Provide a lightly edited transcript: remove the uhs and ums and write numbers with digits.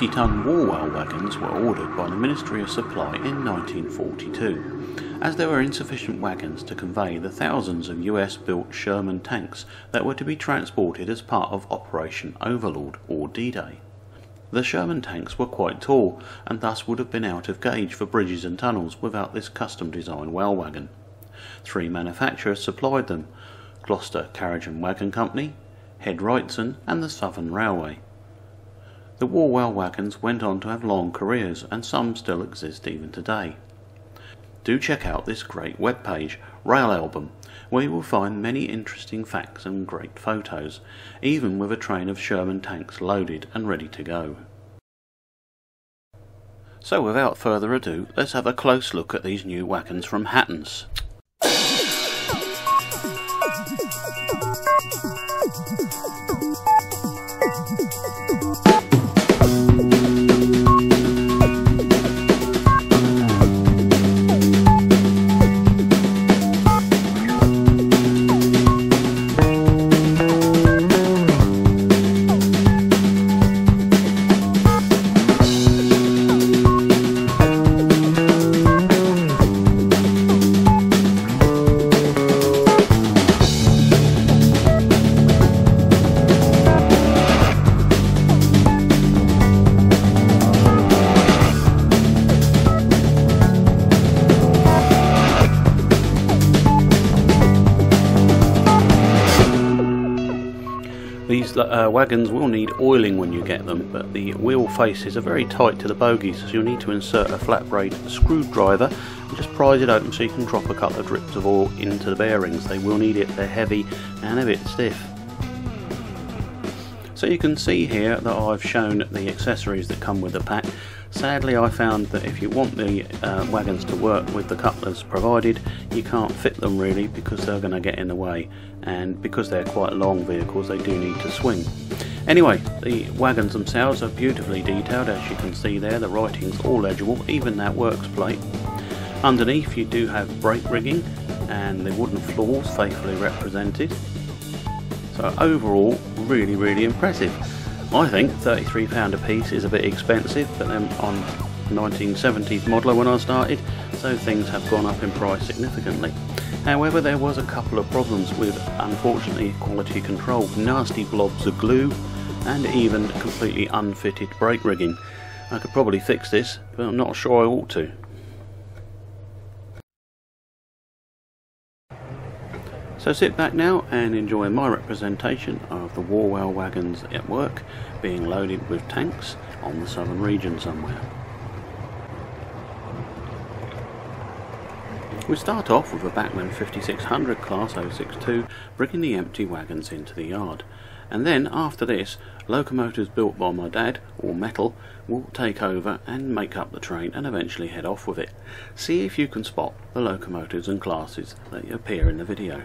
50-ton Warwell wagons were ordered by the Ministry of Supply in 1942, as there were insufficient wagons to convey the thousands of US-built Sherman tanks that were to be transported as part of Operation Overlord or D-Day. The Sherman tanks were quite tall and thus would have been out of gauge for bridges and tunnels without this custom-designed well wagon. 3 manufacturers supplied them: Gloucester Carriage and Wagon Company, Head Wrightson and the Southern Railway. The Warwell wagons went on to have long careers, and some still exist even today. Do check out this great webpage, Rail Album, where you will find many interesting facts and great photos, even with a train of Sherman tanks loaded and ready to go. So without further ado, let's have a close look at these new wagons from Hattons. These wagons will need oiling when you get them, but the wheel faces are very tight to the bogies, so you'll need to insert a flat braid screwdriver and just prise it open so you can drop a couple of drips of oil into the bearings. They will need it, they're heavy and a bit stiff. So you can see here that I've shown the accessories that come with the pack. Sadly, I found that if you want the wagons to work with the couplers provided, you can't fit them really because they're going to get in the way, and because they're quite long vehicles they do need to swing. Anyway, the wagons themselves are beautifully detailed, as you can see there. The writing's all legible, even that works plate. Underneath you do have brake rigging and the wooden floors faithfully represented. So overall, really impressive. I think £33 a piece is a bit expensive, but then on 1970s modeller when I started, so things have gone up in price significantly. However, there was a couple of problems with, unfortunately, quality control, nasty blobs of glue and even completely unfitted brake rigging. I could probably fix this, but I'm not sure I ought to. So sit back now and enjoy my representation of the Warwell wagons at work, being loaded with tanks on the southern region somewhere. We start off with a Bachmann 5600 class 062 bringing the empty wagons into the yard, and then after this, locomotives built by my dad, or metal, will take over and make up the train and eventually head off with it. See if you can spot the locomotives and classes that appear in the video.